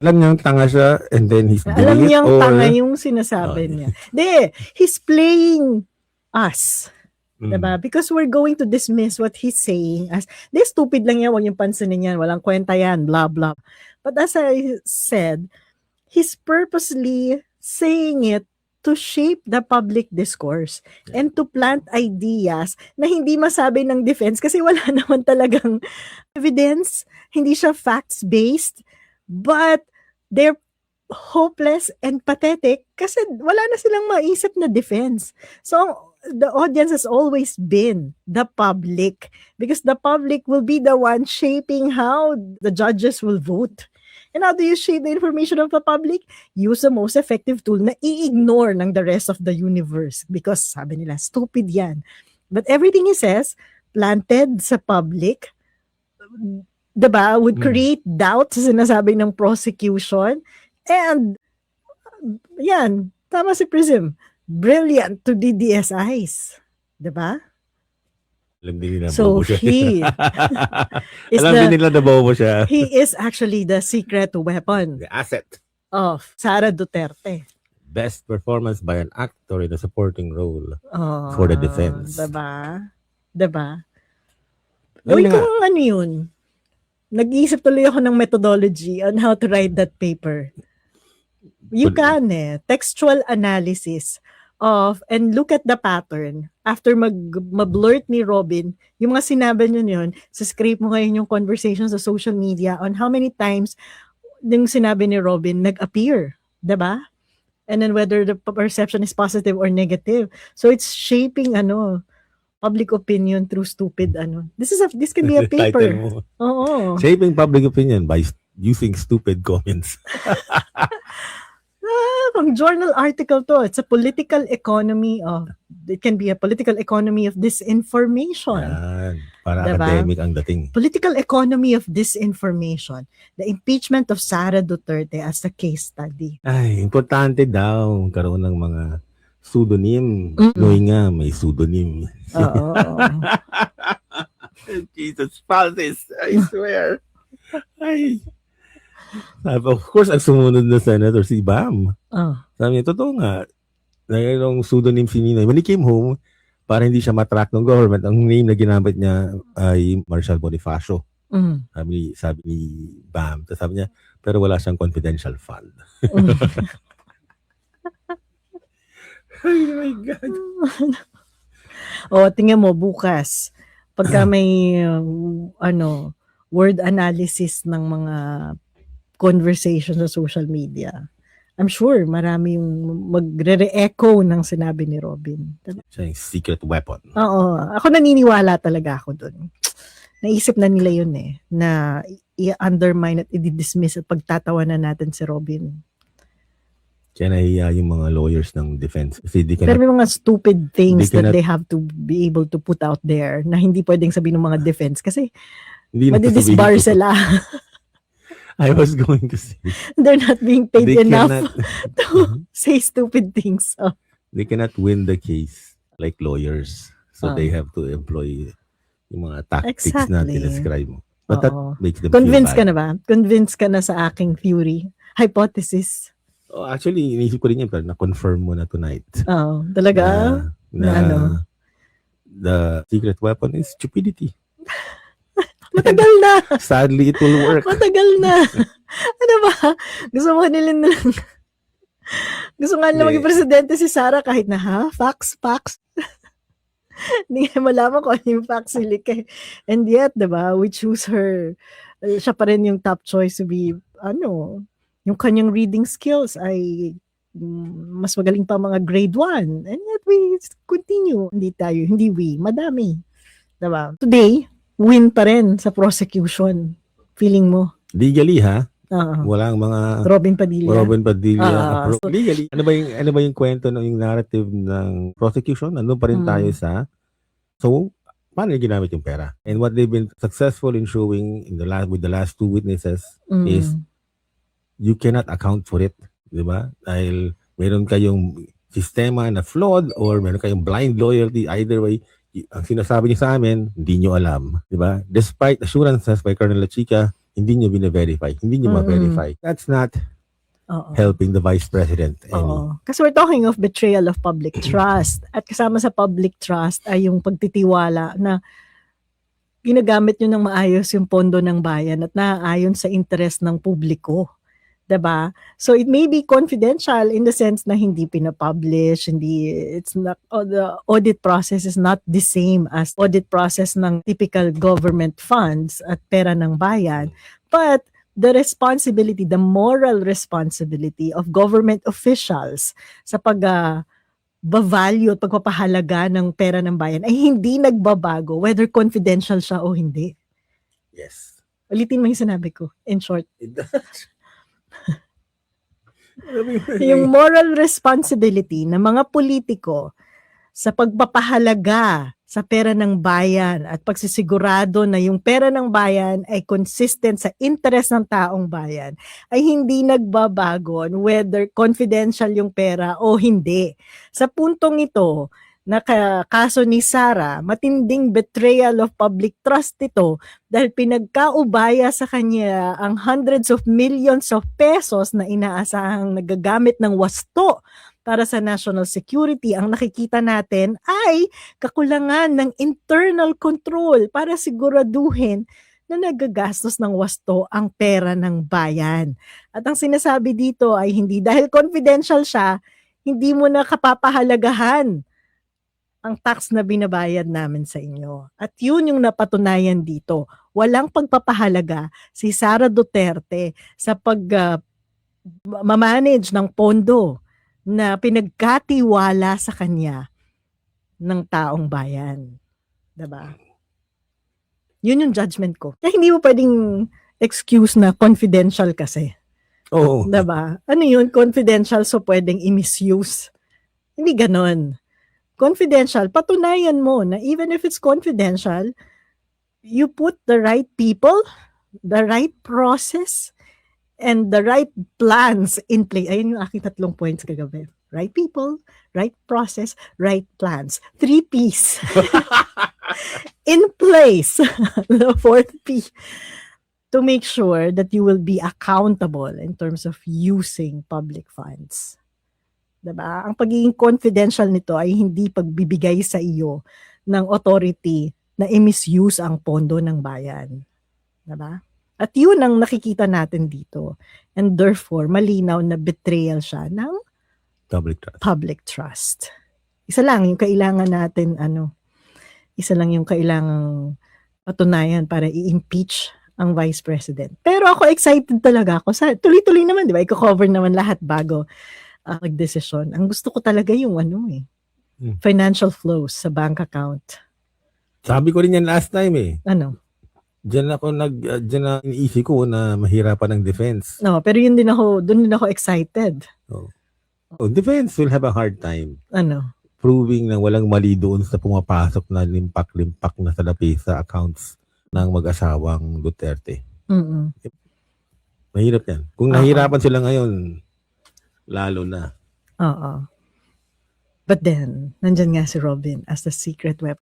Alam niyang tanga siya and then he's doing Alam it, niyang or tanga yung sinasabi niya. He's playing us. Diba? Because we're going to dismiss what he's saying as, stupid lang yan, huwag yung pansinin yan, walang kwenta yan, blah, blah. But as I said, he's purposely saying it to shape the public discourse and to plant ideas na hindi masabi ng defense kasi wala naman talagang evidence, hindi siya facts-based, but they're hopeless and pathetic kasi wala na silang maisip na defense. So, the audience has always been the public because the public will be the one shaping how the judges will vote. And how do you shape the information of the public? Use the most effective tool na i-ignore ng the rest of the universe because sabi nila, stupid yan. But everything he says, planted sa public, diba, would create doubt sa sinasabi ng prosecution. And, yan, tama si Prism. Brilliant to DDSIs. Diba? alam din nila So, bobo siya. he is Alam din nila na bobo siya. he is actually the secret weapon The asset. of Sara Duterte. Best performance by an actor in a supporting role Oh, for the defense. Diba? Diba? Ayun Uy, na nga. kung ano yun, nag-iisip tuloy ako ng methodology on how to write that paper. You can textual analysis of, and look at the pattern. After ma-blurt ni Robin, yung mga sinabi niyo yun, sa script mo ngayon yung conversation sa social media on how many times yung sinabi ni Robin nag-appear. Diba? And then whether the perception is positive or negative. So it's shaping public opinion through stupid This can be a Title paper. mo. Oo. Shaping public opinion by using stupid comments. Pang journal article to. It's a political economy of, it can be a political economy of disinformation. Yan. Para Diba? academic ang dating. Political economy of disinformation. The impeachment of Sara Duterte as a case study. Ay, importante daw karoon ng mga pseudonym. Mm-mm. Noy nga, may pseudonym. Oo. Jesus, falses. I swear. Ay. Of course, ang sumunod na senator, si Bam. Oh. Sabi niya, totoo nga. Mayroong pseudonym si Ninoy. When he came home, para hindi siya matrack ng government, ang name na ginamit niya ay Marshal Bonifacio. Mm. Sabi ni Bam. Tapos sabi niya, pero wala siyang confidential fund. Mm. Oh my God. Tingnan mo, bukas, pagka may, word analysis ng mga conversation sa social media, I'm sure marami yung magre-re-echo ng sinabi ni Robin. Siya yung secret weapon. Oo. Ako naniniwala talaga ako dun. Naisip na nila yun na i-undermine at i-dismiss at pagtatawanan natin si Robin. Kaya nahiya yung mga lawyers ng defense. Kasi di ka Pero may mga stupid things They that cannot- they have to be able to put out there na hindi pwedeng sabihin ng mga defense kasi hindi na madidisbar sila. I was going to say. They're not being paid They enough cannot, to say stupid things. Oh. they cannot win the case like lawyers. So Ah. they have to employ yung mga tactics na Exactly. describe mo. But that Oo. makes them Convinced feel ka bad. na ba? Convinced ka na sa aking theory? Hypothesis? Oh, actually, inisip ko rin yun, pero na-confirm mo na tonight. Oo. Talaga? Na ano? The secret weapon is stupidity. Matagal na. Sadly, it will work. Matagal na. Ano ba? Gusto mo nila na lang. Gusto nga nila maging presidente si Sara kahit na facts. Hindi nga malaman kung ano yung facts nila And yet, diba, we choose her. Siya pa rin yung top choice to be, yung kanyang reading skills ay mas magaling pa mga grade 1. And yet, we continue. Hindi we, madami. Diba? Today, win pa rin sa prosecution. Feeling mo? Legally, ha? Oo. Walang mga Robin Padilla. approach. Legally, ano ba yung kwento ng yung narrative ng prosecution? Ano pa rin tayo sa so paano ginamit yung pera? And what they've been successful in showing with the last two witnesses is you cannot account for it, 'di ba? Dahil meron kayong sistema na flawed or meron kayong blind loyalty, either way. Ang sinasabi niyo sa amin, hindi niyo alam, 'di ba? Despite assurances by Colonel Lachica hindi nyo bine-verify, hindi nyo ma-verify. That's not Oo. helping the Vice President any. Oo. Kasi we're talking of betrayal of public trust. At kasama sa public trust ay yung pagtitiwala na ginagamit nyo ng maayos yung pondo ng bayan at naaayon sa interes ng publiko. 'Di ba? So it may be confidential in the sense na hindi pinapublish, it's not, the audit process is not the same as audit process ng typical government funds at pera ng bayan. But the responsibility, the moral responsibility of government officials sa pag-value at pagpapahalaga ng pera ng bayan ay hindi nagbabago whether confidential siya o hindi. Yes. Ulitin mo yung sinabi ko, in short. It does. Yung moral responsibility ng mga politiko sa pagpapahalaga sa pera ng bayan at pagsisigurado na yung pera ng bayan ay consistent sa interes ng taong bayan ay hindi nagbabago whether confidential yung pera o hindi. Sa puntong ito, kaso ni Sara, matinding betrayal of public trust ito dahil pinagkaubaya sa kanya ang hundreds of millions of pesos na inaasahang nagagamit ng wasto para sa national security. Ang nakikita natin ay kakulangan ng internal control para siguraduhin na nagagastos ng wasto ang pera ng bayan. At ang sinasabi dito ay hindi dahil confidential siya, hindi mo na kapapahalagahan ang tax na binabayad namin sa inyo. At yun yung napatunayan dito. Walang pagpapahalaga si Sara Duterte sa pag-manage ng pondo na pinagkatiwala sa kanya ng taong bayan. Diba? Yun yung judgment ko. Kaya hindi mo pwedeng excuse na confidential kasi. Oo. Diba? Ano yun? Confidential so pwedeng i-misuse. Hindi ganon. Confidential, patunayan mo na even if it's confidential, you put the right people, the right process, and the right plans in place. Ayun yung aking 3 points kagabi. Right people, right process, right plans. 3 P's. In place. The 4th P. To make sure that you will be accountable in terms of using public funds. Diba? Ang pagiging confidential nito ay hindi pagbibigay sa iyo ng authority na i-misuse ang pondo ng bayan. Diba? At yun ang nakikita natin dito. And therefore, malinaw na betrayal siya ng public trust. Isa lang yung kailangan natin, isa lang yung kailangang patunayan para i-impeach ang Vice President. Pero ako excited talaga ako. Tuloy-tuloy naman, di ba? I-cover naman lahat bago magdesisyon. Ang gusto ko talaga yung financial flows sa bank account. Sabi ko rin yan last time eh. Ano? Diyan na iniisip ko na mahirapan ng defense. No, pero doon din ako excited. Defense will have a hard time. Ano? Proving na walang mali doon sa pumapasok na limpak-limpak na salapi sa accounts ng mag-asawang Duterte. Mm-mm. Mahirap yan. Kung nahirapan sila ngayon, lalo na. Oo. But then, nandyan nga si Robin as the secret weapon.